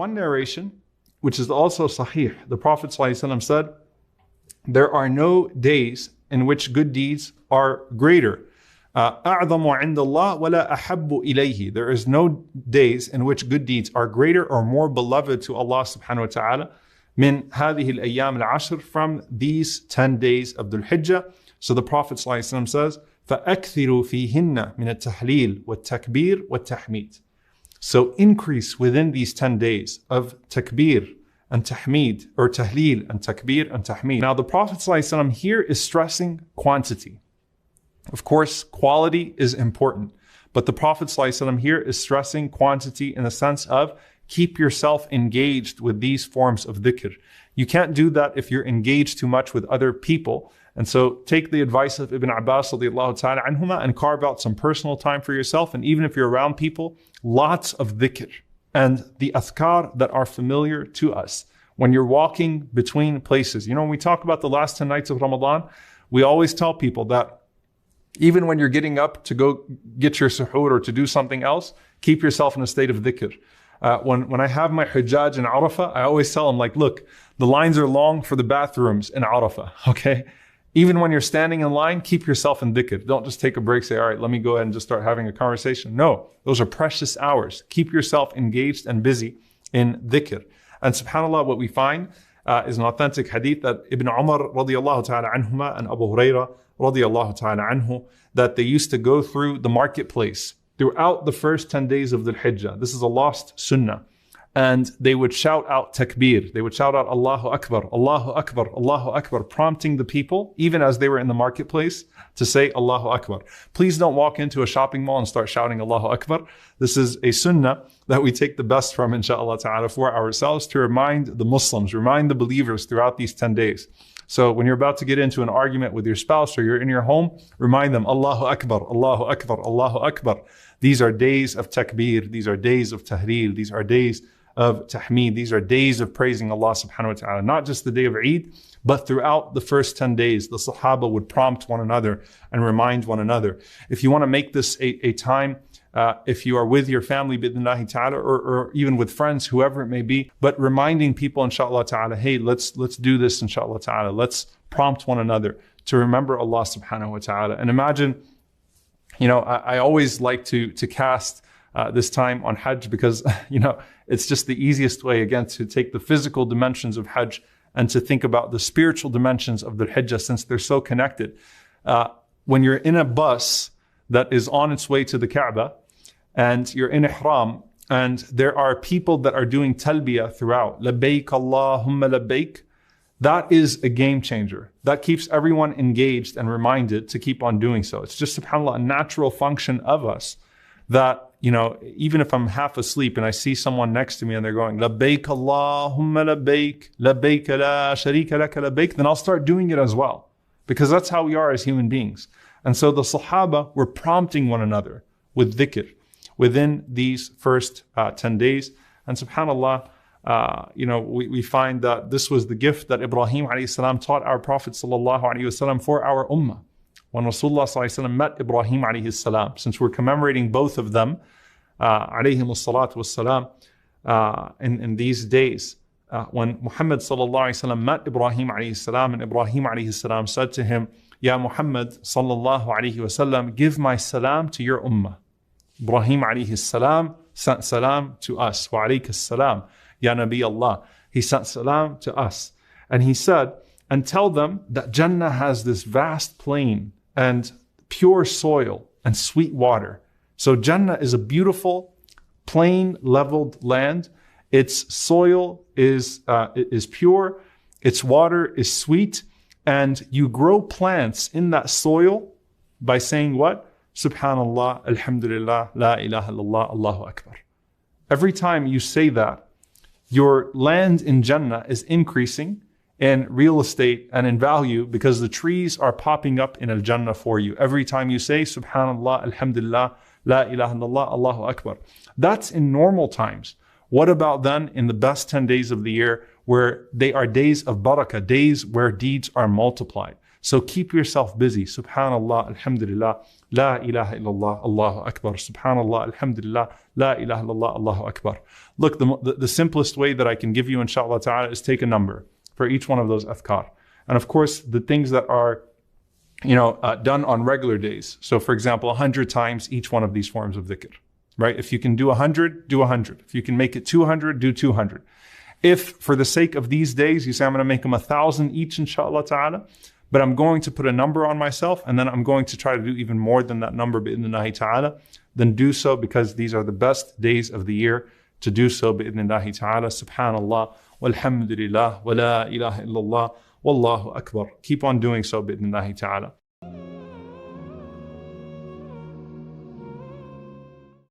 one narration, which is also sahih, the Prophet ﷺ said, there are no days in which good deeds are greater. أعظم عند الله ولا أحب إليه. There is no days in which good deeds are greater or more beloved to Allah subhanahu wa ta'ala من هذه الأيام العشر, from these 10 days of Dhul Hijjah. So the Prophet ﷺ says, فأكثروا فيهن من التحليل والتكبير والتحميد. So increase within these 10 days of takbir and tahmeed, or tahleel and takbir and tahmeed. Now the Prophet ﷺ here is stressing quantity. Of course, quality is important, but the Prophet ﷺ here is stressing quantity in the sense of keep yourself engaged with these forms of dhikr. You can't do that if you're engaged too much with other people. And so take the advice of Ibn Abbas radiallahu ta'ala anhuma and carve out some personal time for yourself. And even if you're around people, lots of dhikr and the adhkar that are familiar to us. When you're walking between places, when we talk about the last 10 nights of Ramadan, we always tell people that even when you're getting up to go get your suhoor or to do something else, keep yourself in a state of dhikr. When I have my Hijjah in Arafah, I always tell them, look, the lines are long for the bathrooms in Arafah, okay? Even when you're standing in line, keep yourself in dhikr. Don't just take a break, say, all right, let me go ahead and just start having a conversation. No, those are precious hours. Keep yourself engaged and busy in dhikr. And subhanAllah, what we find is an authentic hadith that Ibn Omar radiallahu ta'ala anhuma and Abu Hurairah radiallahu ta'ala anhu, that they used to go through the marketplace throughout the first 10 days of Dhul Hijjah. This is a lost sunnah. And they would shout out takbeer. They would shout out Allahu Akbar, Allahu Akbar, Allahu Akbar, prompting the people, even as they were in the marketplace, to say Allahu Akbar. Please don't walk into a shopping mall and start shouting Allahu Akbar. This is a sunnah that we take the best from, inshaAllah ta'ala, for ourselves to remind the Muslims, remind the believers throughout these 10 days. So when you're about to get into an argument with your spouse or you're in your home, remind them, Allahu Akbar, Allahu Akbar, Allahu Akbar. These are days of takbir. These are days of tahleel. These are days of tahmeed. These are days of praising Allah subhanahu wa ta'ala. Not just the day of Eid, but throughout the first 10 days, the Sahaba would prompt one another and remind one another. If you want to make this a time, if you are with your family, bidnillahi ta'ala, or even with friends, whoever it may be, but reminding people, inshaAllah ta'ala, hey, let's do this, inshaAllah ta'ala. Let's prompt one another to remember Allah subhanahu wa ta'ala. And imagine, I always like to cast this time on Hajj because, it's just the easiest way, again, to take the physical dimensions of Hajj and to think about the spiritual dimensions of the Hijjah, since they're so connected. When you're in a bus that is on its way to the Kaaba and you're in ihram and there are people that are doing talbiyah throughout, labbaik Allahumma labbaik, that is a game changer. That keeps everyone engaged and reminded to keep on doing so. It's just, subhanAllah, a natural function of us that, even if I'm half asleep and I see someone next to me and they're going, labbaik Allahumma labbaik, labbaik la sharika laka labbaik, then I'll start doing it as well. Because that's how we are as human beings. And so the Sahaba were prompting one another with dhikr within these first 10 days. And subhanAllah, we find that this was the gift that Ibrahim alayhi salam taught our Prophet sallallahu alayhi wasallam for our ummah. When Rasulullah sallallahu alayhi wasallam met Ibrahim alayhi salam, since we're commemorating both of them, alayhim as-salatu was-salam, in these days, when Muhammad sallallahu alayhi wasallam met Ibrahim alayhi salam, and Ibrahim alayhi salam said to him, Ya Muhammad sallallahu alayhi wasallam, give my salam to your ummah. Ibrahim alayhi salam sent salam to us. Wa alayka salam, Ya Nabi Allah. He sent salam to us. And he said, and tell them that Jannah has this vast plain and pure soil and sweet water. So Jannah is a beautiful, plain, leveled land. Its soil is pure. Its water is sweet. And you grow plants in that soil by saying what? SubhanAllah, Alhamdulillah, La ilaha illallah, Allahu Akbar. Every time you say that, your land in Jannah is increasing in real estate and in value because the trees are popping up in Al-Jannah for you. Every time you say SubhanAllah, Alhamdulillah, La ilaha illallah, Allahu Akbar. That's in normal times. What about then in the best 10 days of the year where they are days of barakah, days where deeds are multiplied? So keep yourself busy. SubhanAllah, Alhamdulillah, La ilaha illallah, Allahu Akbar. SubhanAllah, Alhamdulillah, La ilaha illallah, Allahu Akbar. Look, the simplest way that I can give you, inshaAllah ta'ala, is take a number for each one of those adhkar. And of course, the things that are done on regular days. So for example, 100 times each one of these forms of dhikr, right? If you can do 100, do 100. If you can make it 200, do 200. If for the sake of these days, you say, I'm going to make them 1,000 each, inshallah ta'ala, but I'm going to put a number on myself, and then I'm going to try to do even more than that number, bi'idhnillahi ta'ala, then do so, because these are the best days of the year to do so, bi'idhnillahi ta'ala. SubhanAllah, walhamdulillah, wa la ilaha illallah, wallahu Akbar. Keep on doing so, bi'idhnillahi ta'ala.